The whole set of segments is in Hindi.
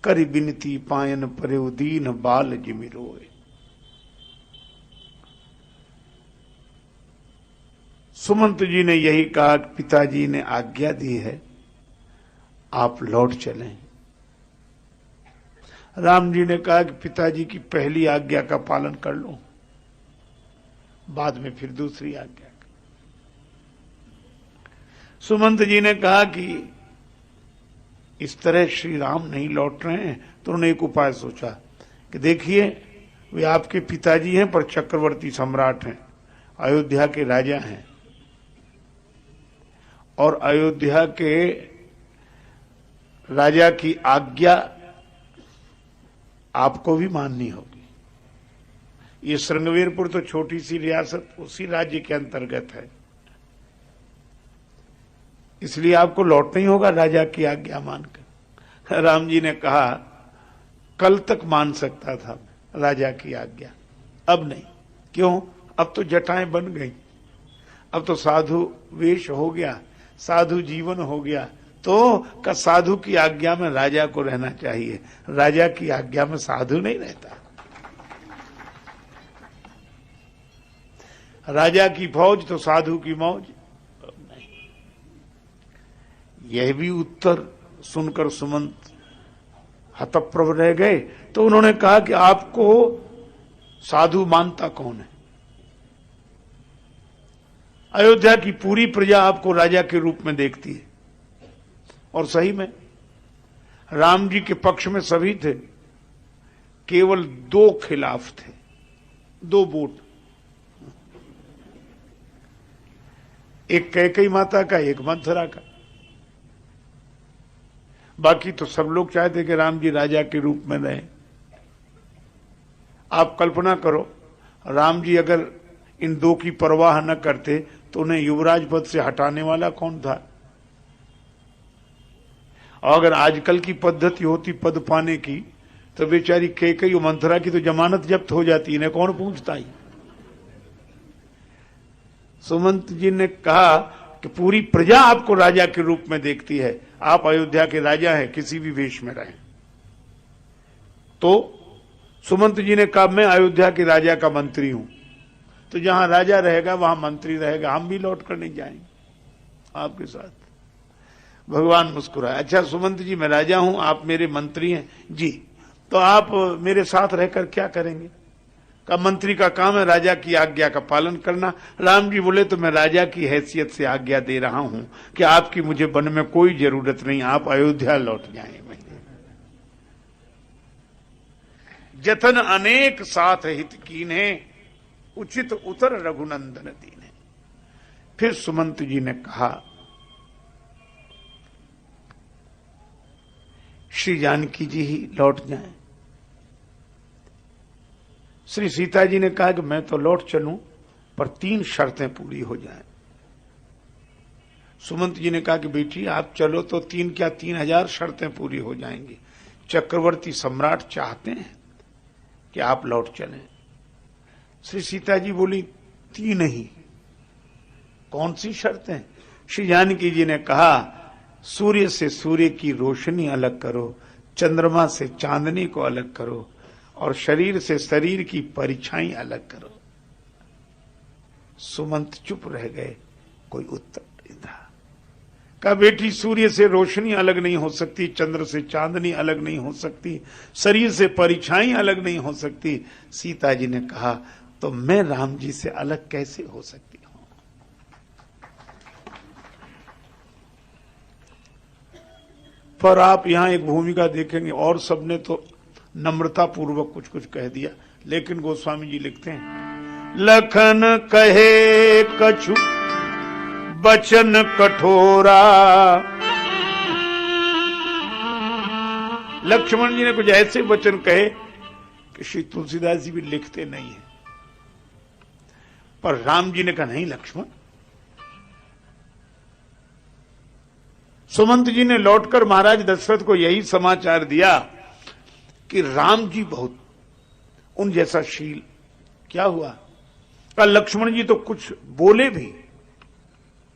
कर बिनती पायन पर्यो दीन बाल जिमि रोए। सुमंत जी ने यही कहा, पिताजी ने आज्ञा दी है, आप लौट चलें। राम जी ने कहा कि पिताजी की पहली आज्ञा का पालन कर लो, बाद में फिर दूसरी आज्ञा। सुमंत जी ने कहा कि इस तरह श्री राम नहीं लौट रहे हैं, तो उन्होंने एक उपाय सोचा कि देखिए, वे आपके पिताजी हैं पर चक्रवर्ती सम्राट हैं, अयोध्या के राजा हैं, और अयोध्या के राजा की आज्ञा आपको भी माननी होगी। ये श्रृंगवीरपुर तो छोटी सी रियासत उसी राज्य के अंतर्गत है, इसलिए आपको लौटना ही होगा राजा की आज्ञा मानकर। राम जी ने कहा, कल तक मान सकता था राजा की आज्ञा, अब नहीं। क्यों? अब तो जटाएं बन गई, अब तो साधु वेश हो गया, साधु जीवन हो गया, तो का साधु की आज्ञा में राजा को रहना चाहिए, राजा की आज्ञा में साधु नहीं रहता। राजा की फौज तो साधु की मौज नहीं। यह भी उत्तर सुनकर सुमंत हतप्रभ रह गए। तो उन्होंने कहा कि आपको साधु मानता कौन है? अयोध्या की पूरी प्रजा आपको राजा के रूप में देखती है। और सही में राम जी के पक्ष में सभी थे, केवल 2 खिलाफ थे, 2 वोट, एक कैकेयी माता का, एक मंथरा का। बाकी तो सब लोग चाहते कि राम जी राजा के रूप में रहें। आप कल्पना करो, राम जी अगर इन 2 की परवाह न करते तो उन्हें युवराज पद से हटाने वाला कौन था? और अगर आजकल की पद्धति होती पद पाने की, तो बेचारी कैकेयी मंथरा की तो जमानत जब्त हो जाती, इन्हें कौन पूछता ही। सुमंत जी ने कहा कि पूरी प्रजा आपको राजा के रूप में देखती है, आप अयोध्या के राजा हैं, किसी भी वेश में रहें। तो सुमंत जी ने कहा, मैं अयोध्या के राजा का मंत्री हूं, तो जहां राजा रहेगा वहां मंत्री रहेगा, हम भी लौट कर नहीं जाएंगे आपके साथ। भगवान मुस्कुराए, अच्छा सुमंत जी, मैं राजा हूं, आप मेरे मंत्री हैं जी, तो आप मेरे साथ रहकर क्या करेंगे? का मंत्री का काम है राजा की आज्ञा का पालन करना। राम जी बोले, तो मैं राजा की हैसियत से आज्ञा दे रहा हूं कि आपकी मुझे वन में कोई जरूरत नहीं, आप अयोध्या लौट जाएं। जतन अनेक साथ हित कीन्हे, उचित उतर रघुनंदन दीने। फिर सुमंत जी ने कहा, श्री जानकी जी ही लौट जाएं। श्री सीता जी ने कहा कि मैं तो लौट चलूं, पर 3 शर्तें पूरी हो जाएं। सुमंत जी ने कहा कि बेटी आप चलो तो 3 क्या 3000 शर्तें पूरी हो जाएंगी। चक्रवर्ती सम्राट चाहते हैं कि आप लौट चलें। श्री सीता जी बोली, 3 ही, कौन सी शर्तें? श्री जानकी जी ने कहा, सूर्य से सूर्य की रोशनी अलग करो, चंद्रमा से चांदनी को अलग करो, और शरीर से शरीर की परछाई अलग करो। सुमंत चुप रह गए, कोई उत्तर नहीं था। कहा, बेटी सूर्य से रोशनी अलग नहीं हो सकती, चंद्र से चांदनी अलग नहीं हो सकती, शरीर से परछाई अलग नहीं हो सकती। सीता जी ने कहा, तो मैं राम जी से अलग कैसे हो सकती हूं? पर आप यहां एक भूमिका देखेंगे, और सबने तो नम्रता पूर्वक कुछ कुछ कह दिया, लेकिन गोस्वामी जी लिखते हैं, लखन कहे कछु बचन कठोरा। लक्ष्मण जी ने कुछ ऐसे वचन कहे कि श्री तुलसीदास जी भी लिखते नहीं है। पर राम जी ने कहा, नहीं लक्ष्मण। सुमंत जी ने लौटकर महाराज दशरथ को यही समाचार दिया कि राम जी बहुत उन जैसा शील। क्या हुआ? कल लक्ष्मण जी तो कुछ बोले भी।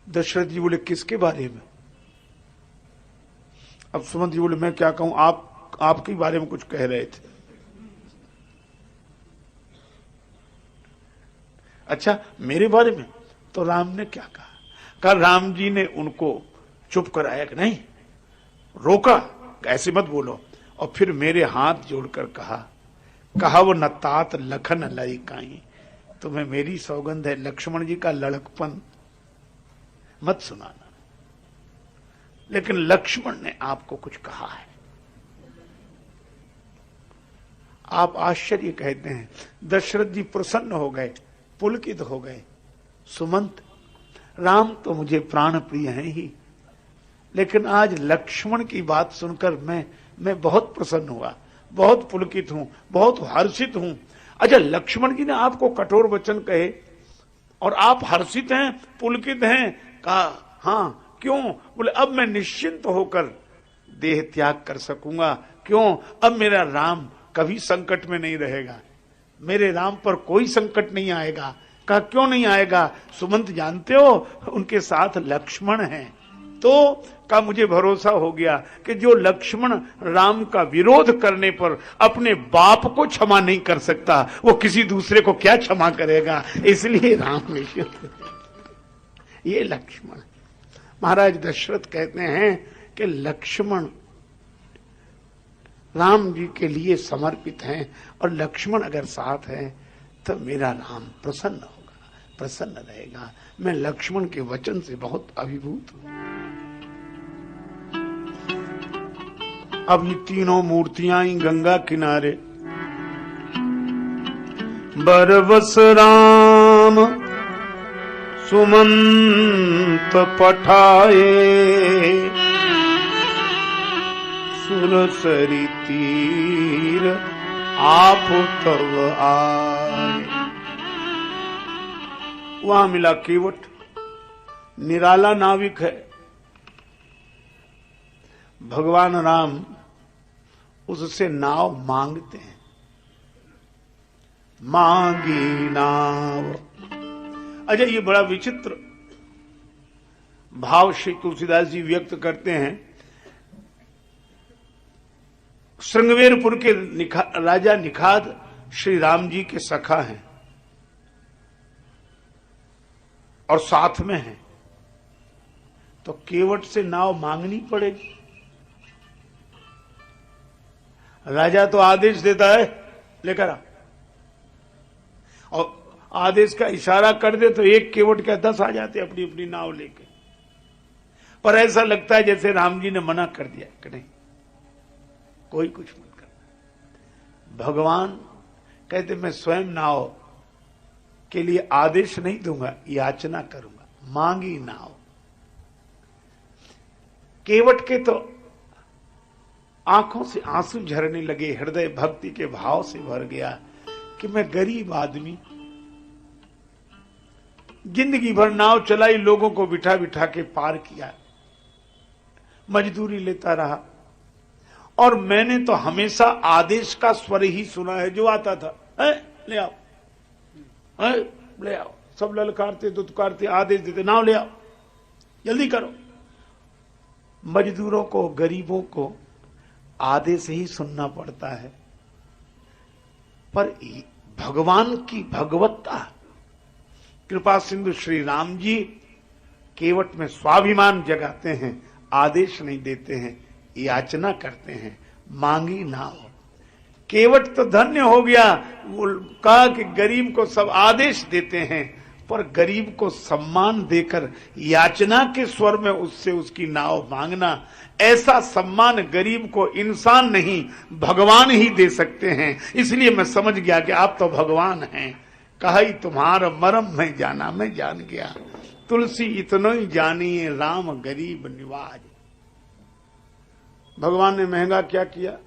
दशरथ जी बोले, किसके बारे में? अब सुमंत जी बोले, मैं क्या कहूं, आप आपके बारे में कुछ कह रहे थे। अच्छा, मेरे बारे में? तो राम ने क्या कहा? कहा राम जी ने उनको चुप कराया कि नहीं, रोका, ऐसे मत बोलो, और फिर मेरे हाथ जोड़कर कहा वो न तात लखन लाई काई, तुम्हें मेरी सौगंध है लक्ष्मण जी का लड़कपन मत सुनाना। लेकिन लक्ष्मण ने आपको कुछ कहा है, आप आश्चर्य कहते हैं। दशरथ जी प्रसन्न हो गए, पुलकित हो गए। सुमंत, राम तो मुझे प्राण प्रिय हैं ही, लेकिन आज लक्ष्मण की बात सुनकर मैं बहुत प्रसन्न हुआ, बहुत पुलकित हूं, बहुत हर्षित हूं। अच्छा, लक्ष्मण जी ने आपको कठोर वचन कहे और आप हर्षित हैं, पुलकित हैं? कहा हाँ। क्यों? बोले अब मैं निश्चिंत होकर देह त्याग कर सकूंगा। क्यों? अब मेरा राम कभी संकट में नहीं रहेगा, मेरे राम पर कोई संकट नहीं आएगा। कहा क्यों नहीं आएगा? सुमंत जानते हो उनके साथ लक्ष्मण हैं। तो का मुझे भरोसा हो गया कि जो लक्ष्मण राम का विरोध करने पर अपने बाप को क्षमा नहीं कर सकता, वो किसी दूसरे को क्या क्षमा करेगा। इसलिए राम निश्चित। ये लक्ष्मण। महाराज दशरथ कहते हैं कि लक्ष्मण राम जी के लिए समर्पित हैं, और लक्ष्मण अगर साथ है तो मेरा राम प्रसन्न होगा, प्रसन्न रहेगा। मैं लक्ष्मण के वचन से बहुत अभिभूत हूं। अब ये तीनों मूर्तियां ही गंगा किनारे, बरबस राम सुमंत पठाए, सुरसरी तीर आप तब आए। वहां मिला केवट, निराला नाविक है। भगवान राम उससे नाव मांगते हैं, मांगी नाव। अच्छा, ये बड़ा विचित्र भाव श्री तुलसीदास जी व्यक्त करते हैं। श्रृंगवेरपुर के राजा निखाद श्री राम जी के सखा हैं और साथ में हैं, तो केवट से नाव मांगनी पड़ेगी। राजा तो आदेश देता है लेकर आ, और आदेश का इशारा कर दे तो एक केवट के 10 आ जाते अपनी अपनी नाव लेके। पर ऐसा लगता है जैसे राम जी ने मना कर दिया कि नहीं, कोई कुछ मत करना। भगवान कहते मैं स्वयं नाव के लिए आदेश नहीं दूंगा, याचना करूंगा, मांगी नाव। केवट के तो आंखों से आंसू झरने लगे, हृदय भक्ति के भाव से भर गया कि मैं गरीब आदमी, जिंदगी भर नाव चलाई, लोगों को बिठा बिठा के पार किया, मजदूरी लेता रहा, और मैंने तो हमेशा आदेश का स्वर ही सुना है जो आता था, ले आओ, ले आओ। सब ललकारते दुत्कारते आदेश देते, नाव ले आओ, जल्दी करो। मजदूरों को, गरीबों को आदेश ही सुनना पड़ता है। पर भगवान की भगवत्ता, कृपा सिंधु श्री राम जी केवट में स्वाभिमान जगाते हैं, आदेश नहीं देते हैं, याचना करते हैं, मांगी नाव। केवट तो धन्य हो गया, वो कहा कि गरीब को सब आदेश देते हैं, पर गरीब को सम्मान देकर याचना के स्वर में उससे उसकी नाव मांगना, ऐसा सम्मान गरीब को इंसान नहीं भगवान ही दे सकते हैं। इसलिए मैं समझ गया कि आप तो भगवान हैं। कहा ही तुम्हारा मरम मैं जाना, मैं जान गया, तुलसी इतना ही जानिए राम गरीब निवाज। भगवान ने महंगा क्या किया?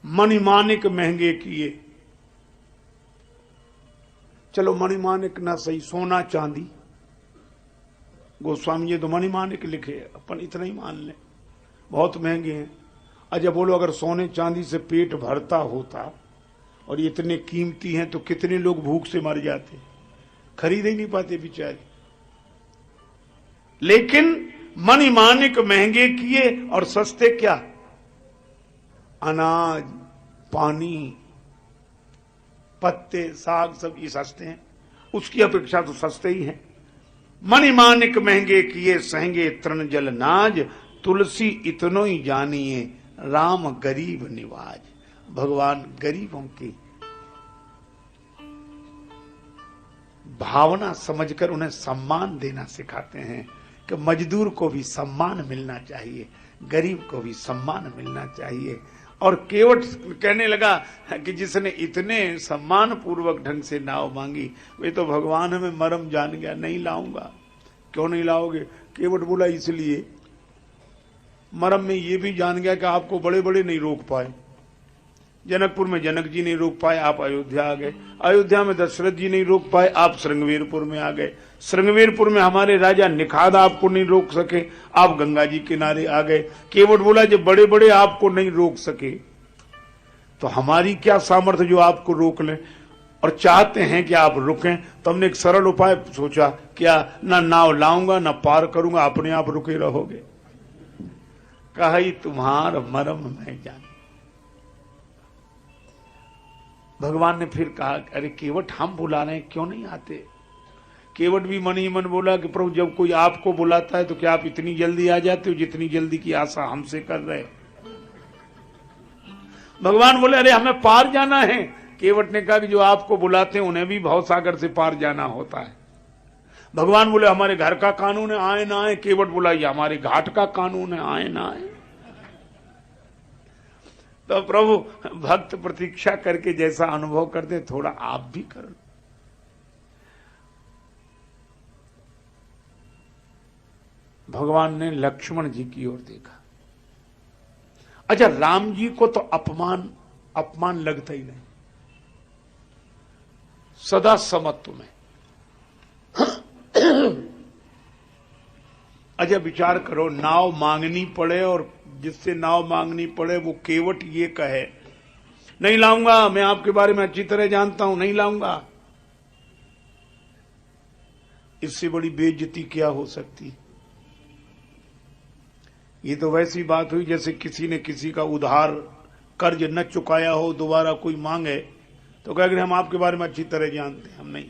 मणिमाणिक महंगे किए। चलो मणिमाणिक ना सही, सोना चांदी, गोस्वामी जी तो मणिमाणिक लिखे, अपन इतना ही मान लें, बहुत महंगे हैं। अच्छा बोलो, अगर सोने चांदी से पेट भरता होता और इतने कीमती हैं तो कितने लोग भूख से मर जाते, खरीद ही नहीं पाते बेचारे। लेकिन मणिमाणिक महंगे किए और सस्ते क्या? अनाज, पानी, पत्ते, साग सब ये सस्ते हैं, उसकी अपेक्षा तो सस्ते ही हैं। मणि मानिक महंगे किए सहंगे तृण जल नाज, तुलसी इतनो ही जानिए राम गरीब निवाज। भगवान गरीबों की भावना समझकर उन्हें सम्मान देना सिखाते हैं कि मजदूर को भी सम्मान मिलना चाहिए, गरीब को भी सम्मान मिलना चाहिए। और केवट कहने लगा कि जिसने इतने सम्मान पूर्वक ढंग से नाव मांगी वे तो भगवान हमें मरम जान गया, नहीं लाऊंगा। क्यों नहीं लाओगे? केवट बोला इसलिए, मरम में ये भी जान गया कि आपको बड़े बड़े नहीं रोक पाए। जनकपुर में जनक जी नहीं रोक पाए, आप अयोध्या आ गए। अयोध्या में दशरथ जी नहीं रोक पाए, आप श्रृंगवीरपुर में आ गए। श्रृंगवीरपुर में हमारे राजा निखाद आपको नहीं रोक सके, आप गंगा जी किनारे आ गए। केवट बोला जब बड़े बड़े आपको नहीं रोक सके तो हमारी क्या सामर्थ्य जो आपको रोक लें, और चाहते हैं कि आप रुकें। तो हमने एक सरल उपाय सोचा, क्या? ना नाव लाऊंगा ना पार करूंगा, अपने आप रुके रहोगे। कहा तुम्हार मरम मैं जान। भगवान ने फिर कहा अरे केवट हम बुला रहे हैं, क्यों नहीं आते? केवट भी मन ही मन बोला कि प्रभु जब कोई आपको बुलाता है तो क्या आप इतनी जल्दी आ जाते हो जितनी जल्दी की आशा हमसे कर रहे। भगवान बोले अरे हमें पार जाना है। केवट ने कहा कि जो आपको बुलाते हैं उन्हें भी भवसागर से पार जाना होता है। भगवान बोले हमारे घर का कानून है आए ना आए। केवट बोला ये हमारे घाट का कानून है आए ना आए। तो प्रभु भक्त प्रतीक्षा करके जैसा अनुभव करते थोड़ा आप भी करो। भगवान ने लक्ष्मण जी की ओर देखा। अच्छा, राम जी को तो अपमान लगता ही नहीं, सदा समत्व में। अच्छा विचार करो, नाव मांगनी पड़े और जिससे नाव मांगनी पड़े वो केवट ये कहे नहीं लाऊंगा, मैं आपके बारे में अच्छी तरह जानता हूं, नहीं लाऊंगा। इससे बड़ी बेइज्जती क्या हो सकती? ये तो वैसी बात हुई जैसे किसी ने किसी का उधार कर्ज न चुकाया हो, दोबारा कोई मांगे तो कह हम आपके बारे में अच्छी तरह जानते हैं, हम नहीं।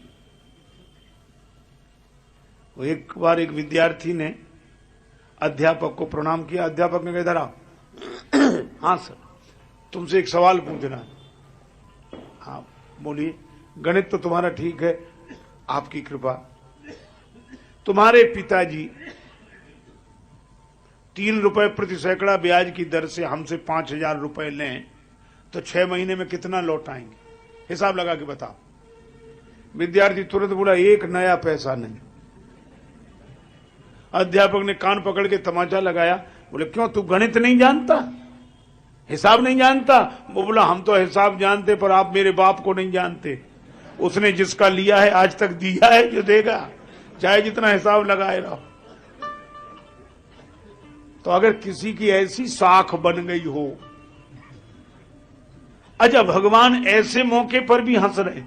वो एक बार एक विद्यार्थी ने अध्यापक को प्रणाम किया। अध्यापक ने कहा इधर आओ। हाँ सर, तुमसे एक सवाल पूछना है। हाँ बोलिए। गणित तो तुम्हारा ठीक है, आपकी कृपा। तुम्हारे पिताजी 3 रुपए प्रति सैकड़ा ब्याज की दर से हमसे 5,000 रुपए लें तो 6 महीने में कितना लौटाएंगे? हिसाब लगा के बताओ। विद्यार्थी तुरंत बोला 1 नया पैसा नहीं। अध्यापक ने कान पकड़ के तमाचा लगाया, बोले क्यों तू गणित नहीं जानता, हिसाब नहीं जानता? वो बोला हम तो हिसाब जानते पर आप मेरे बाप को नहीं जानते। उसने जिसका लिया है आज तक दिया है जो देगा, चाहे जितना हिसाब लगाए रहो। तो अगर किसी की ऐसी साख बन गई हो, अच्छा भगवान ऐसे मौके पर भी हंस रहे।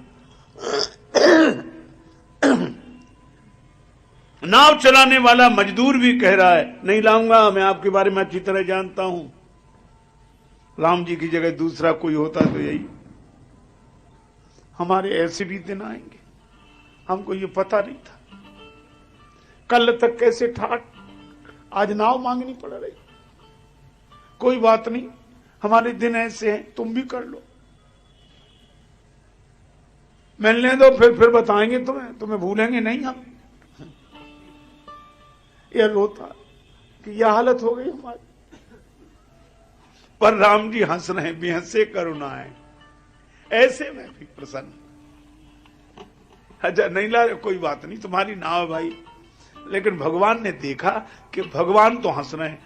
नाव चलाने वाला मजदूर भी कह रहा है नहीं लाऊंगा, मैं आपके बारे में अच्छी तरह जानता हूं। राम जी की जगह दूसरा कोई होता तो यही, हमारे ऐसे भी दिन आएंगे, हमको ये पता नहीं था। कल तक कैसे ठाट, आज नाव मांगनी पड़ रही। कोई बात नहीं, हमारे दिन ऐसे हैं, तुम भी कर लो। मिलने दो, फिर बताएंगे तुम्हें भूलेंगे नहीं हम। यह रोता कि यह हालत हो गई हमारी। पर राम जी हंस रहे, बेहसे करुणा है, ऐसे में भी प्रसन्न। अच्छा नहीं ला, कोई बात नहीं, तुम्हारी नाव भाई। लेकिन भगवान ने देखा कि भगवान तो हंस रहे हैं,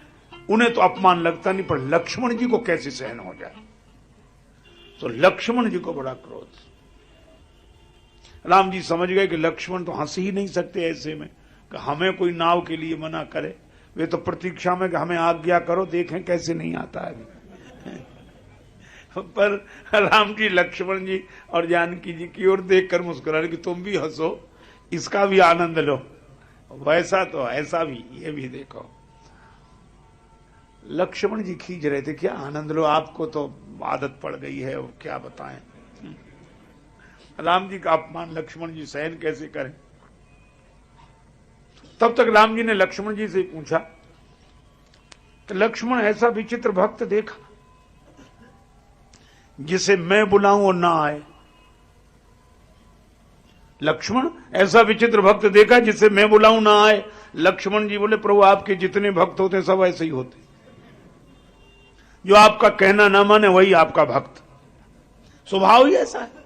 उन्हें तो अपमान लगता नहीं, पर लक्ष्मण जी को कैसे सहन हो जाए। तो लक्ष्मण जी को बड़ा क्रोध। राम जी समझ गए कि लक्ष्मण तो हंस ही नहीं सकते ऐसे में कि हमें कोई नाव के लिए मना करे। वे तो प्रतीक्षा में कि हमें आज्ञा करो, देखें कैसे नहीं आता है। पर राम जी लक्ष्मण जी और जानकी जी की ओर देखकर मुस्कुरा कि तुम भी हंसो, इसका भी आनंद लो। वैसा तो ऐसा भी, ये भी देखो। लक्ष्मण जी खींच रहे थे, क्या आनंद लो, आपको तो आदत पड़ गई है, वो क्या बताएं। राम जी का अपमान लक्ष्मण जी सहन कैसे करें। तब तक राम जी ने लक्ष्मण जी से पूछा कि लक्ष्मण ऐसा विचित्र भक्त देखा जिसे मैं बुलाऊं और ना आए। लक्ष्मण ऐसा विचित्र भक्त देखा जिसे मैं बुलाऊं ना आए। लक्ष्मण जी बोले प्रभु आपके जितने भक्त होते सब ऐसे ही होते, जो आपका कहना ना माने वही आपका भक्त, स्वभाव ही ऐसा है।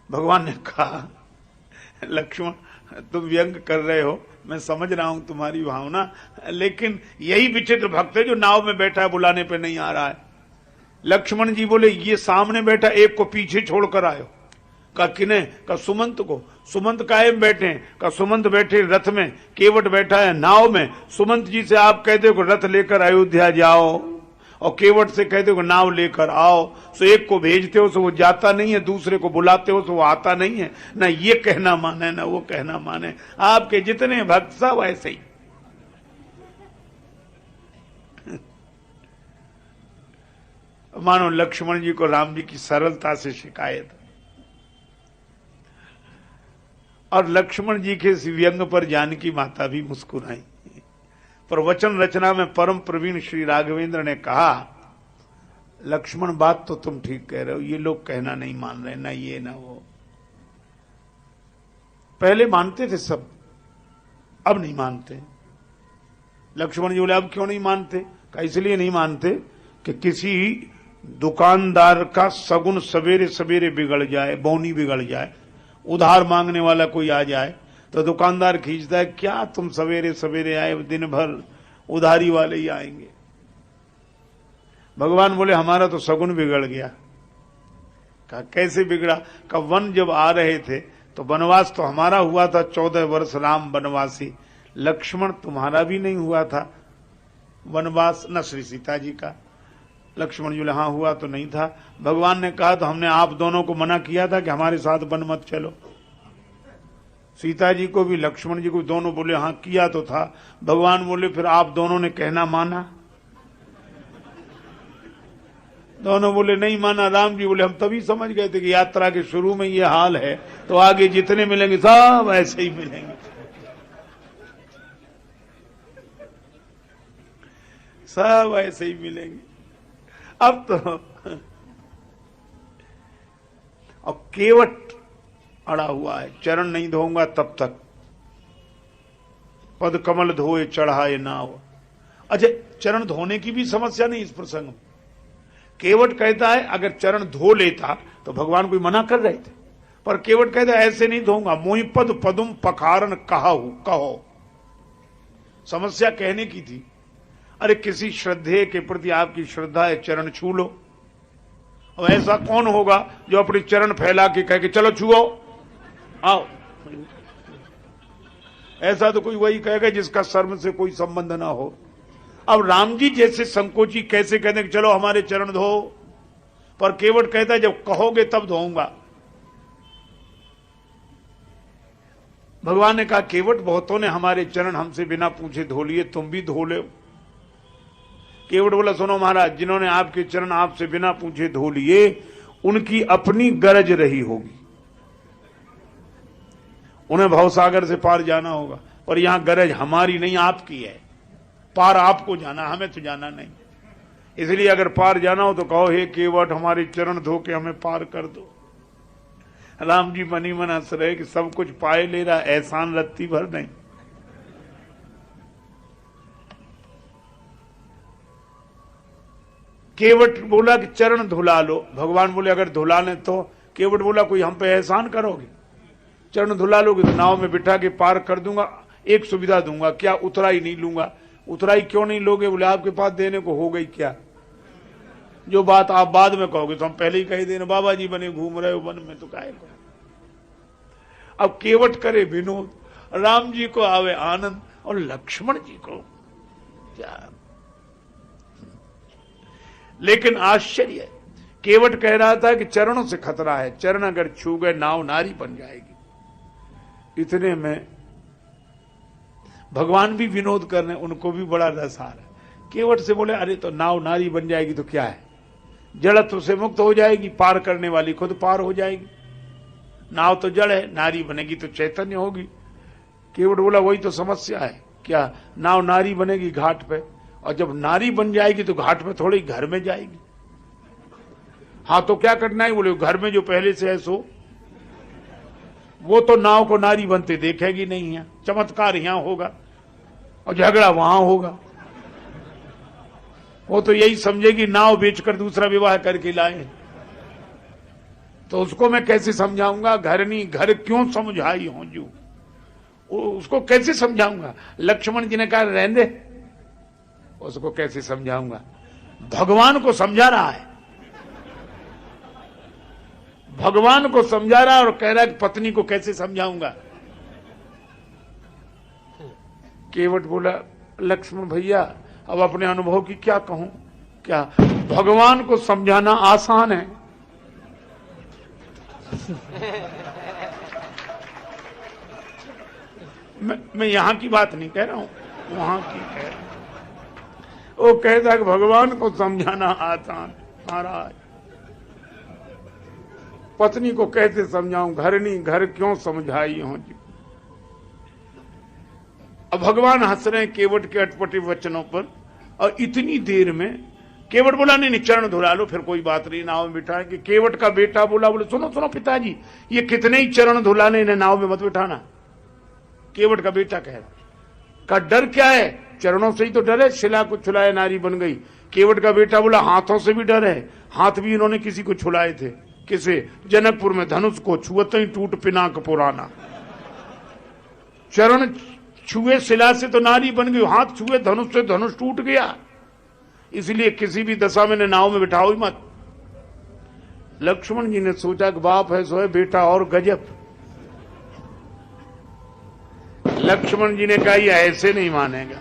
भगवान ने कहा लक्ष्मण तुम व्यंग कर रहे हो, मैं समझ रहा हूं तुम्हारी भावना, लेकिन यही विचित्र भक्त है जो नाव में बैठा है, बुलाने पे नहीं आ रहा है। लक्ष्मण जी बोले ये सामने बैठा एक को पीछे छोड़कर आयो। का किने? का सुमंत को। सुमंत काहे में बैठे हैं? का सुमंत बैठे रथ में, केवट बैठा है नाव में। सुमंत जी से आप कहते हो रथ लेकर अयोध्या जाओ और केवट से कहते हो नाव लेकर आओ। सो एक को भेजते हो तो वो जाता नहीं है, दूसरे को बुलाते हो तो वो आता नहीं है। ना ये कहना माने ना वो कहना माने, आपके जितने भक्त सब ऐसे ही। मानो लक्ष्मण जी को राम जी की सरलता से शिकायत, और लक्ष्मण जी के इस व्यंग पर जानकी माता भी मुस्कुराई। पर वचन रचना में परम प्रवीण श्री राघवेंद्र ने कहा लक्ष्मण बात तो तुम ठीक कह रहे हो, ये लोग कहना नहीं मान रहे, ना ये ना वो। पहले मानते थे सब, अब नहीं मानते। लक्ष्मण जी बोले अब क्यों नहीं मानते? का इसलिए नहीं मानते कि किसी दुकानदार का सगुन सवेरे सवेरे बिगड़ जाए, बौनी बिगड़ जाए, उधार मांगने वाला कोई आ जाए तो दुकानदार खींचता है क्या तुम सवेरे सवेरे आए, दिन भर उधारी वाले ही आएंगे। भगवान बोले हमारा तो सगुन बिगड़ गया। कहा कैसे बिगड़ा? का वन जब आ रहे थे तो वनवास तो हमारा हुआ था, 14 वर्ष राम वनवासी। लक्ष्मण तुम्हारा भी नहीं हुआ था वनवास, न श्री सीता जी का। लक्ष्मण जी बोले हाँ हुआ तो नहीं था। भगवान ने कहा तो हमने आप दोनों को मना किया था कि हमारे साथ वन मत चलो। सीता जी को भी लक्ष्मण जी को दोनों बोले हाँ किया तो था। भगवान बोले फिर आप दोनों ने कहना माना? दोनों बोले नहीं माना। राम जी बोले हम तभी समझ गए थे कि यात्रा के शुरू में ये हाल है तो आगे जितने मिलेंगे सब ऐसे ही मिलेंगे, सब ऐसे ही मिलेंगे। अब तो अब केवट अड़ा हुआ है, चरण नहीं धोऊंगा तब तक, पद कमल धोए चढ़ाए नाव। अच्छा चरण धोने की भी समस्या नहीं इस प्रसंग में। केवट कहता है अगर चरण धो लेता तो भगवान कोई मना कर रहे थे, पर केवट कहता है ऐसे नहीं धोऊंगा, मोहि पद पदुम पखारन कहो। समस्या कहने की थी। अरे किसी श्रद्धेय के प्रति आपकी श्रद्धा है, चरण छू लो। और ऐसा कौन होगा जो अपने चरण फैला के कह के चलो छुओ आओ? ऐसा तो कोई वही कहेगा जिसका शर्म से कोई संबंध ना हो। अब राम जी जैसे संकोची कैसे कहते कि चलो हमारे चरण धो, पर केवट कहता है जब कहोगे तब धोऊंगा। भगवान ने कहा केवट बहुतों ने हमारे चरण हमसे बिना पूछे धो लिए, तुम भी धो ले। केवट बोला सुनो महाराज, जिन्होंने आपके चरण आपसे बिना पूछे धो लिए उनकी अपनी गरज रही होगी, उन्हें भवसागर से पार जाना होगा, पर यहां गरज हमारी नहीं आपकी है। पार आपको जाना, हमें तो जाना नहीं। इसलिए अगर पार जाना हो तो कहो हे केवट हमारे चरण धो के हमें पार कर दो। राम जी मनी मन हंस रहे कि सब कुछ पाए ले रहा, एहसान रत्ती भर नहीं। केवट बोला कि चरण धुला लो। भगवान बोले अगर धुला ले तो? केवट बोला कोई हम पे एहसान करोगे? चरण धुला लोगे तो नाव में बिठा के पार कर दूंगा, एक सुविधा दूंगा, क्या उतराई नहीं लूंगा। उतराई क्यों नहीं लोगे? बोले आपके पास देने को हो गई क्या? जो बात आप बाद में कहोगे तो हम पहले ही कह देना, बाबा जी बने घूम रहे हो वन में तो काहे को। अब केवट करे विनोद, राम जी को आवे आनंद और लक्ष्मण जी को क्या। लेकिन आश्चर्य, केवट कह रहा था कि चरणों से खतरा है, चरण अगर छू गए नाव नारी बन जाएगी। इतने में भगवान भी विनोद कर रहे हैं, उनको भी बड़ा रस आ रहा है। केवट से बोले अरे तो नाव नारी बन जाएगी तो क्या है, जड़त्व से मुक्त हो जाएगी, पार करने वाली खुद पार हो जाएगी। नाव तो जड़ है, नारी बनेगी तो चैतन्य होगी। केवट बोला वही तो समस्या है, क्या नाव नारी बनेगी घाट पे, और जब नारी बन जाएगी तो घाट पे थोड़ी घर में जाएगी। हाँ तो क्या करना है, बोले घर में जो पहले से है सो, वो तो नाव को नारी बनते देखेगी नहीं है, चमत्कार यहां होगा और झगड़ा वहां होगा। वो तो यही समझेगी नाव बेचकर दूसरा विवाह करके लाए, तो उसको मैं कैसे समझाऊंगा, घर नहीं घर क्यों समझाई हो जू, उसको कैसे समझाऊंगा। लक्ष्मण जी ने कहा रहने दे, उसको कैसे समझाऊंगा, भगवान को समझा रहा है, भगवान को समझा रहा है और कह रहा है कि पत्नी को कैसे समझाऊंगा। केवट बोला लक्ष्मण भैया अब अपने अनुभव की क्या कहूं, क्या भगवान को समझाना आसान है, मैं यहां की बात नहीं कह रहा हूं, वहां की कह रहा हूं। वो कहता है कि भगवान को समझाना आसान, महाराज पत्नी को कैसे समझाऊं, घर नहीं घर क्यों समझाई हो जी। अब भगवान हंस रहे हैं केवट के अटपटे वचनों पर, और इतनी देर में केवट बोला नहीं नहीं चरण धुला लो, फिर कोई बात नहीं नाव में बिठाए। कि केवट का बेटा बोला बोले सुनो सुनो पिताजी, ये कितने ही चरण धुलाने, इन्हें नाव में मत बिठाना। केवट का बेटा कह रहा का डर क्या है, चरणों से ही तो डर है, शिला को छुलाए नारी बन गई। केवट का बेटा बोला हाथों से भी डर है, हाथ भी इन्होंने किसी को छुलाए थे, किसे, जनकपुर में धनुष को छुअते ही टूट पिनाक पुराना। चरण छुए शिला से तो नारी बन गई, हाथ छुए धनुष से धनुष टूट गया, इसलिए किसी भी दशा में नाव में बिठाओ ही मत। लक्ष्मण जी ने सोचा कि बाप है सो है, बेटा और गजब। लक्ष्मण जी ने कहा ये ऐसे नहीं मानेगा।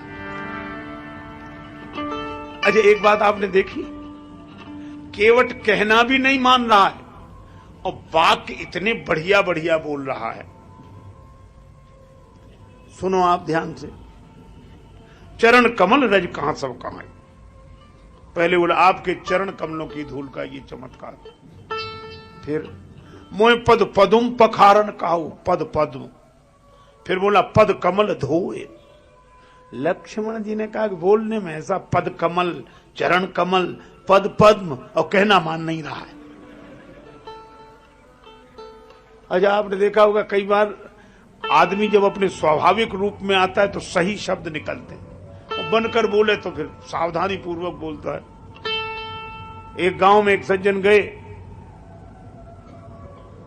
अच्छा एक बात आपने देखी, केवट कहना भी नहीं मान रहा है और वाक्य इतने बढ़िया बढ़िया बोल रहा है। सुनो आप ध्यान से, चरण कमल रज कहां सब कहां है। पहले बोला आपके चरण कमलों की धूल का ये चमत्कार, फिर मोह पद पदुम पखारन काहू पद पद्म, फिर बोला पद कमल धोए। लक्ष्मण जी ने कहा कि बोलने में ऐसा पद कमल, चरण कमल, पद पद्म, और कहना मान नहीं रहा है। अच्छा आपने देखा होगा कई बार आदमी जब अपने स्वाभाविक रूप में आता है तो सही शब्द निकलते हैं, और बनकर बोले तो फिर सावधानी पूर्वक बोलता है। एक गांव में एक सज्जन गए,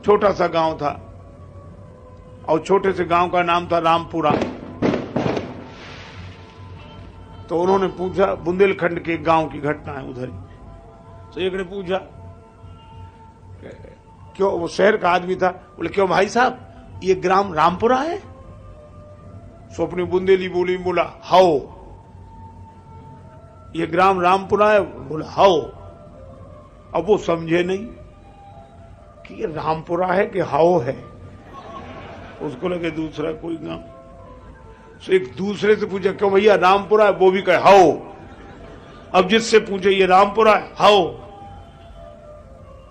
छोटा सा गांव था और छोटे से गांव का नाम था रामपुरा। तो उन्होंने पूछा, बुंदेलखंड के गांव की घटना है उधर ही। तो एक ने पूछा क्यों, वो शहर का आदमी था, बोले क्यों भाई साहब ये ग्राम रामपुरा है। सो अपनी बुंदेली बोली, बोला हाओ, ये ग्राम रामपुरा है, बोला हाओ। अब वो समझे नहीं कि ये रामपुरा है कि हाओ है, उसको लगे दूसरा कोई गांव। तो एक दूसरे से पूछा क्यों भैया रामपुरा है, वो भी कहे हाओ। अब जिससे पूछे ये रामपुरा है, हाओ।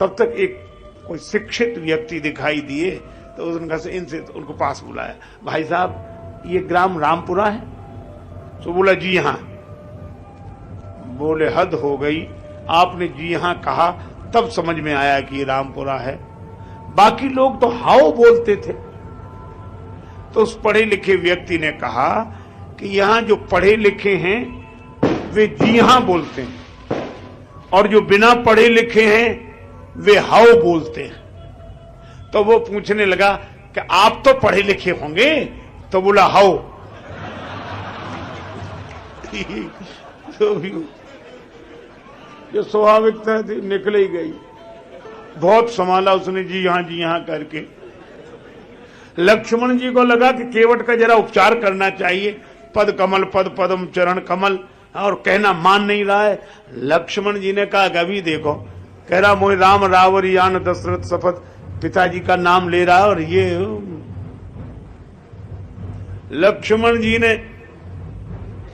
तब तक एक कोई शिक्षित व्यक्ति दिखाई दिए, तो उनका से इनसे उनको पास बुलाया, भाई साहब ये ग्राम रामपुरा है। तो बोला जी हां। बोले हद हो गई, आपने जी हां कहा तब समझ में आया कि ये रामपुरा है, बाकी लोग तो हाओ बोलते थे। तो उस पढ़े लिखे व्यक्ति ने कहा कि यहां जो पढ़े लिखे हैं वे जी हां बोलते हैं, और जो बिना पढ़े लिखे हैं वे हाओ बोलते हैं। तो वो पूछने लगा कि आप तो पढ़े लिखे होंगे, तो बोला हाओ। तो जो स्वाभाविकता थी निकल ही गई, बहुत संभाला उसने जी हां करके। लक्ष्मण जी को लगा कि केवट का जरा उपचार करना चाहिए, पद कमल पद पद्म चरण कमल, और कहना मान नहीं रहा है। लक्ष्मण जी ने कहा अभी देखो, कह रहा मोहि राम रावर यान दशरथ शपथ, पिताजी का नाम ले रहा है। और ये लक्ष्मण जी ने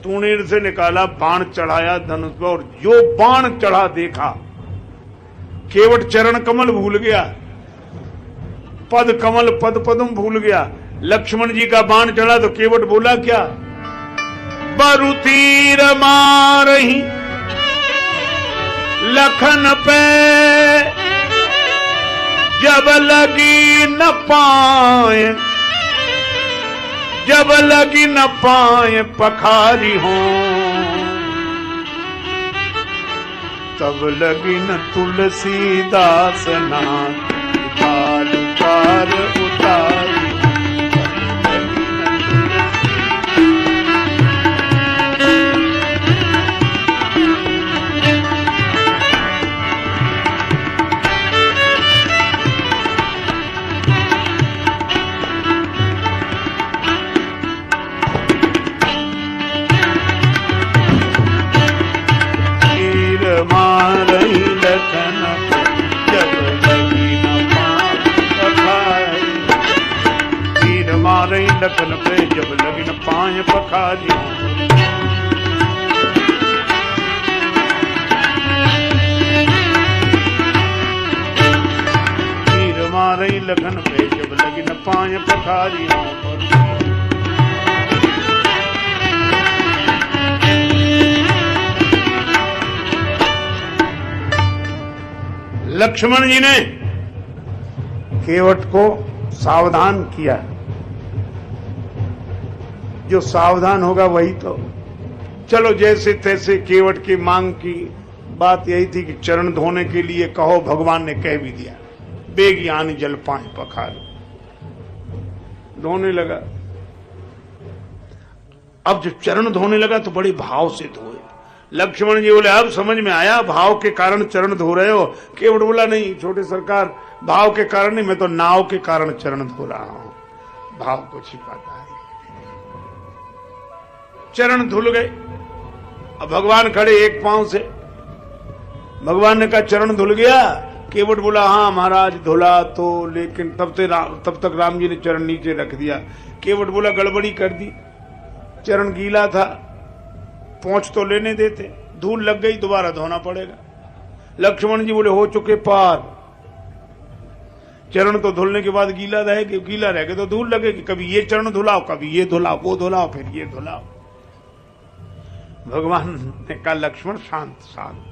तूणीर से निकाला, बाण चढ़ाया धनुष पर, और जो बाण चढ़ा देखा केवट चरण कमल भूल गया, पद कमल पद पदम भूल गया। लक्ष्मण जी का बाण चढ़ा तो केवट बोला क्या, बरु तीर मारही लखन पे, जब लगी न पाए, जब लगी न पाए पखारी हो, तब लगी न तुलसीदास नाथ, पार पार उतारी। लखन पे जब लगी न पाए पखारी, तीर मारे लखन पे जब लगी न पाए पखारी। लक्ष्मण जी ने केवट को सावधान किया, जो सावधान होगा वही तो। चलो जैसे तैसे केवट की मांग की बात यही थी कि चरण धोने के लिए कहो, भगवान ने कह भी दिया, बेग आनी जल पाए पखारो, धोने लगा। अब जब चरण धोने लगा तो बड़े भाव से धोए। लक्ष्मण जी बोले अब समझ में आया, भाव के कारण चरण धो रहे हो। केवट बोला नहीं छोटे सरकार, भाव के कारण नहीं, मैं तो नाव के कारण चरण धो रहा हूं, भाव को छिपाता है। चरण धुल गए। अब भगवान खड़े एक पांव से, भगवान ने कहा चरण धुल गया। केवट बोला हाँ महाराज धुला तो, लेकिन तब तक राम जी ने चरण नीचे रख दिया। केवट बोला गड़बड़ी कर दी, चरण गीला था, पहुंच तो लेने देते, धूल लग गई दोबारा धोना पड़ेगा। लक्ष्मण जी बोले हो चुके पार, चरण तो धुलने के बाद गीला रहेगी, गीला रहेगा तो धूल लगेगी, कभी ये चरण धुलाओ, कभी ये धुलाओ, वो धुलाओ, फिर ये धुलाओ। भगवान ने कहा लक्ष्मण शांत शांत।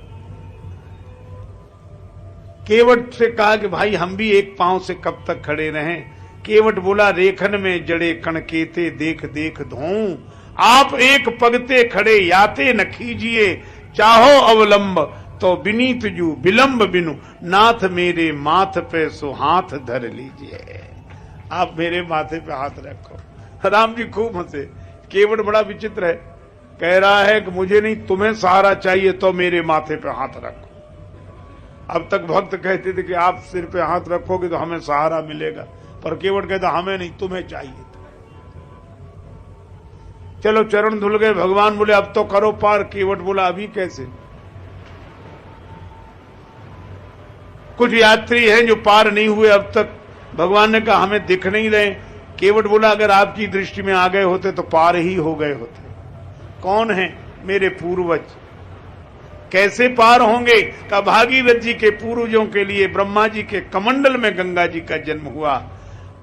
केवट से कहा कि भाई हम भी एक पांव से कब तक खड़े रहें। केवट बोला रेखन में जड़े कणकेते देख देख धोऊं, आप एक पगते खड़े याते न कीजिए, चाहो अवलंब तो विनीत जू विलंब बिनु, नाथ मेरे माथ पे सो हाथ धर लीजिए। आप मेरे माथे पे हाथ रखो। राम जी खूब हंसे। केवट बड़ा विचित्र है, कह रहा है कि मुझे नहीं तुम्हें सहारा चाहिए तो मेरे माथे पे हाथ रखो। अब तक भक्त कहते थे कि आप सिर पे हाथ रखोगे तो हमें सहारा मिलेगा, पर केवट कहता हमें नहीं तुम्हें चाहिए। चलो चरण धुल गए। भगवान बोले अब तो करो पार। केवट बोला अभी कैसे, कुछ यात्री हैं जो पार नहीं हुए अब तक। भगवान ने कहा हमें दिख नहीं रहे। केवट बोला अगर आपकी दृष्टि में आ गए होते तो पार ही हो गए होते। कौन है? मेरे पूर्वज। कैसे पार होंगे? का भागीरथ जी के पूर्वजों के लिए ब्रह्मा जी के कमंडल में गंगा जी का जन्म हुआ,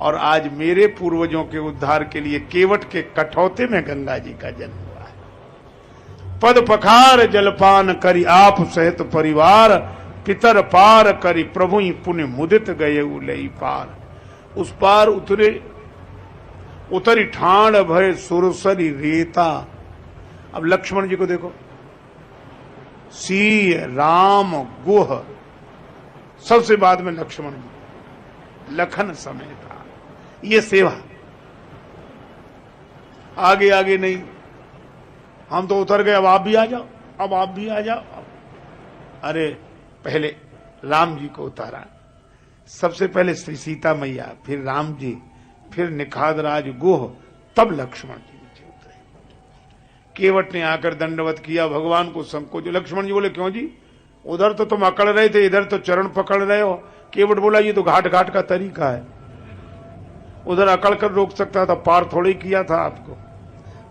और आज मेरे पूर्वजों के उद्धार के लिए केवट के कठौते में गंगा जी का जन्म हुआ है। पद पखार जलपान करी आप सहित परिवार, पितर पार करी प्रभु ही पुण्य मुदित गए उलई पार। उस पार उतरी ठाण भय सुरसरी रेता। अब लक्ष्मण जी को देखो, सी राम गुह, सबसे बाद में लक्ष्मण जी, लखन समय था। ये सेवा आगे आगे नहीं, हम तो उतर गए, अब आप भी आ जाओ, अब आप भी आ जाओ। अरे पहले राम जी को उतारा, सबसे पहले श्री सीता मैया, फिर राम जी, फिर निखाद राज गुह, तब लक्ष्मण जी नीचे उतरे। केवट ने आकर दंडवत किया, भगवान को संकोच। लक्ष्मण जी बोले क्यों जी, उधर तो तुम अकड़ रहे थे, इधर तो चरण पकड़ रहे हो। केवट बोला ये तो घाट घाट का तरीका है, उधर अकड़ कर रोक सकता था, पार थोड़ी किया था आपको।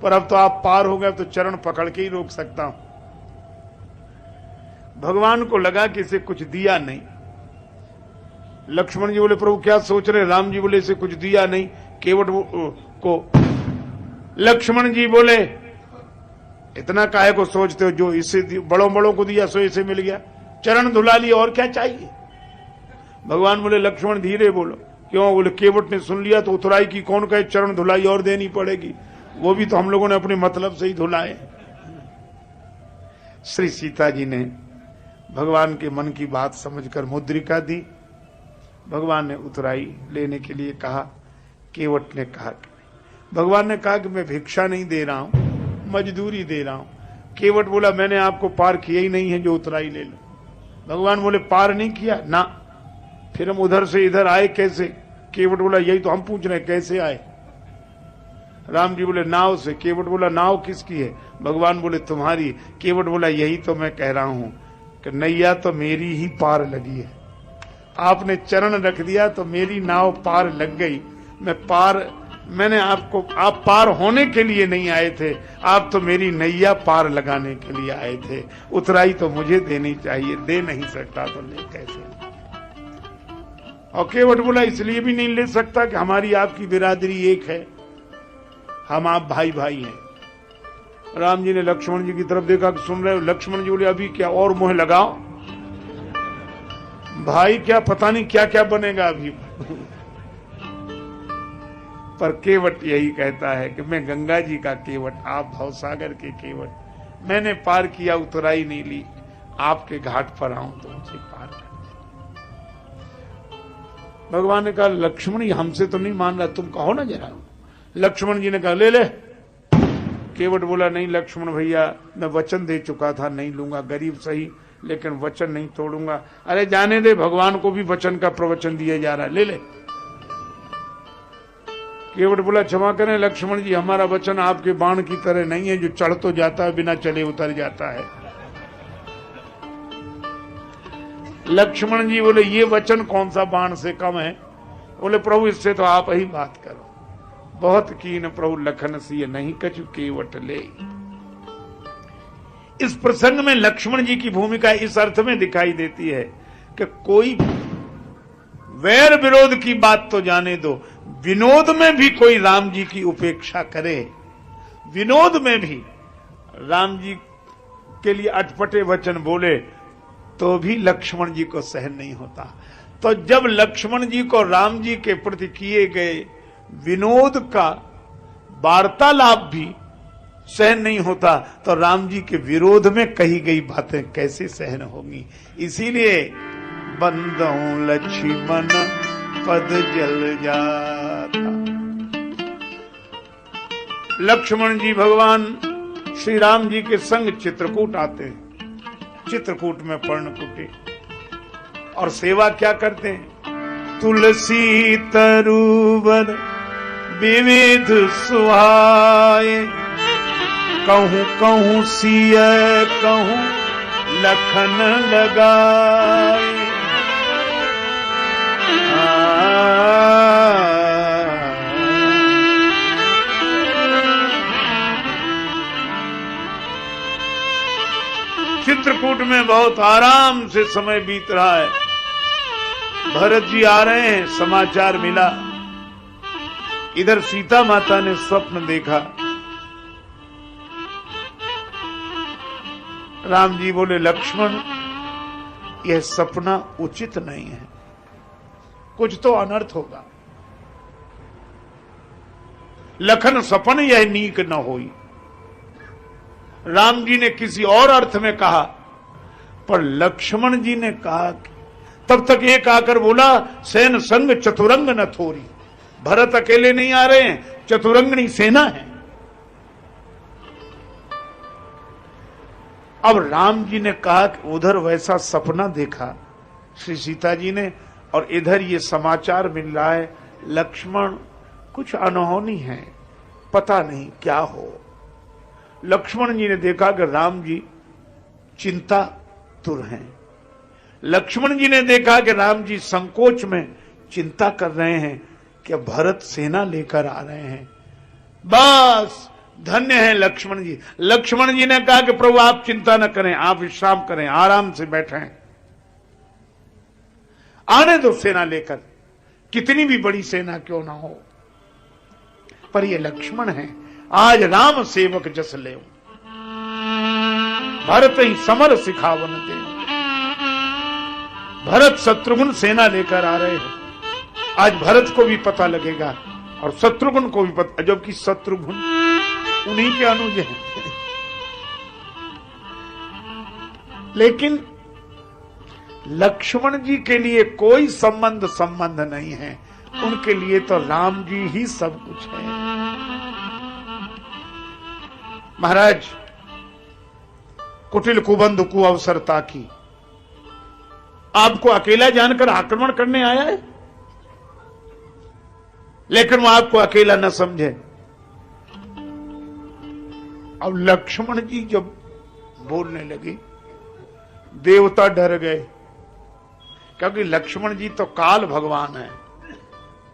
पर अब तो आप पार हो गए, तो चरण पकड़ के ही रोक सकता हूं। भगवान को लगा कि इसे कुछ दिया नहीं। लक्ष्मण जी बोले प्रभु क्या सोच रहे? राम जी बोले इसे कुछ दिया नहीं केवट को। लक्ष्मण जी बोले इतना काहे को सोचते हो, जो इसे बड़ों बड़ों को दिया सो इसे मिल गया, चरण धुला लिया, और क्या चाहिए? भगवान बोले लक्ष्मण धीरे बोलो। क्यों? बोले केवट ने सुन लिया तो उतराई की कौन कहे चरण धुलाई और देनी पड़ेगी, वो भी तो हम लोगों ने अपने मतलब से ही धुलाए। श्री सीता जी ने भगवान के मन की बात समझकर मुद्रिका दी। भगवान ने उतराई लेने के लिए कहा। केवट ने कहा कि भगवान ने कहा कि मैं भिक्षा नहीं दे रहा हूं, मजदूरी दे रहा हूं। केवट बोला मैंने आपको पार किया ही नहीं है, जो उतराई ले लो। भगवान बोले पार नहीं किया ना, फिर हम उधर से इधर आए कैसे? केवट बोला यही तो हम पूछ रहे हैं, कैसे आए? राम जी बोले नाव से। केवट बोला नाव किसकी है? भगवान बोले तुम्हारी। केवट बोला यही तो मैं कह रहा हूं कि नैया तो मेरी ही पार लगी है, आपने चरण रख दिया तो मेरी नाव पार लग गई। मैंने आपको, आप पार होने के लिए नहीं आए थे, आप तो मेरी नैया पार लगाने के लिए आए थे। उतराई तो मुझे देनी चाहिए, दे नहीं सकता तो ले कैसे? और केवट बोला इसलिए भी नहीं ले सकता कि हमारी आपकी बिरादरी एक है, हम आप भाई भाई हैं। राम जी ने लक्ष्मण जी की तरफ देखा कि सुन रहे हो? लक्ष्मण जी बोले अभी क्या और मुंह लगाओ, भाई क्या पता नहीं क्या क्या बनेगा अभी। पर केवट यही कहता है कि मैं गंगा जी का केवट, आप भवसागर के केवट, मैंने पार किया, उतराई नहीं ली, आपके घाट पर आऊं तो मुझे पार कर दे। भगवान ने कहा लक्ष्मण हमसे तो नहीं मान रहा, तुम कहो ना जरा। लक्ष्मण जी ने कहा ले ले। केवट बोला नहीं लक्ष्मण भैया, मैं वचन दे चुका था, नहीं लूंगा, गरीब सही लेकिन वचन नहीं तोड़ूंगा। अरे जाने दे, भगवान को भी वचन का प्रवचन दिया जा रहा है, ले ले। केवट बोला क्षमा करें लक्ष्मण जी, हमारा वचन आपके बाण की तरह नहीं है जो चढ़ तो जाता है बिना चले उतर जाता है। लक्ष्मण जी बोले ये वचन कौन सा बाण से कम है? बोले प्रभु इससे तो आप ही बात करो। बहुत कीन प्रभु लखन सिय नहीं कछु केवट ले। इस प्रसंग में लक्ष्मण जी की भूमिका इस अर्थ में दिखाई देती है कि कोई वैर विरोध की बात तो जाने दो, विनोद में भी कोई राम जी की उपेक्षा करे, विनोद में भी राम जी के लिए अटपटे वचन बोले तो भी लक्ष्मण जी को सहन नहीं होता। तो जब लक्ष्मण जी को राम जी के प्रति किए गए विनोद का वार्तालाप भी सहन नहीं होता, तो राम जी के विरोध में कही गई बातें कैसे सहन होंगी? इसीलिए बंदों लक्ष्मण पद जल जाता। लक्ष्मण जी भगवान श्री राम जी के संग चित्रकूट आते हैं। चित्रकूट में पर्णकुटी और सेवा क्या करते हैं? तुलसी तरुवर विविध सुहाए, कहूं कहूं सिय कहूं लखन लगाए। चित्रकूट में बहुत आराम से समय बीत रहा है। भरत जी आ रहे हैं, समाचार मिला। इधर सीता माता ने स्वप्न देखा। राम जी बोले लक्ष्मण यह सपना उचित नहीं है, कुछ तो अनर्थ होगा। लखन सपन यह नीक न होई। राम जी ने किसी और अर्थ में कहा, पर लक्ष्मण जी ने कहा कि तब तक एक आकर बोला सेन संग चतुरंग न थोरी। भरत अकेले नहीं आ रहे हैं, चतुरंगनी सेना है। अब राम जी ने कहा कि उधर वैसा सपना देखा श्री सीता जी ने, और इधर ये समाचार मिल रहा है लक्ष्मण कुछ अनहोनी है, पता नहीं क्या हो। लक्ष्मण जी ने देखा कि राम जी चिंतातुर हैं। लक्ष्मण जी ने देखा कि राम जी संकोच में चिंता कर रहे हैं कि भरत सेना लेकर आ रहे हैं। बस धन्य है लक्ष्मण जी। लक्ष्मण जी ने कहा कि प्रभु आप चिंता न करें, आप विश्राम करें, आराम से बैठें, आने दो सेना लेकर, कितनी भी बड़ी सेना क्यों ना हो, पर ये लक्ष्मण है, आज राम सेवक जस ले, भरत ही समर सिखावन दे। भरत शत्रुघ्न सेना लेकर आ रहे हैं, आज भरत को भी पता लगेगा और शत्रुघ्न को भी पता, जबकि शत्रुघ्न उन्हीं के अनुज हैं। लेकिन लक्ष्मण जी के लिए कोई संबंध नहीं है, उनके लिए तो राम जी ही सब कुछ है। महाराज कुटिल कुबंध कु अवसर ताकी, आपको अकेला जानकर आक्रमण करने आया है, लेकिन वो आपको अकेला न समझे। अब लक्ष्मण जी जब बोलने लगे, देवता डर गए, क्योंकि लक्ष्मण जी तो काल भगवान है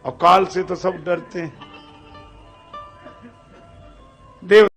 और काल से तो सब डरते हैं। देव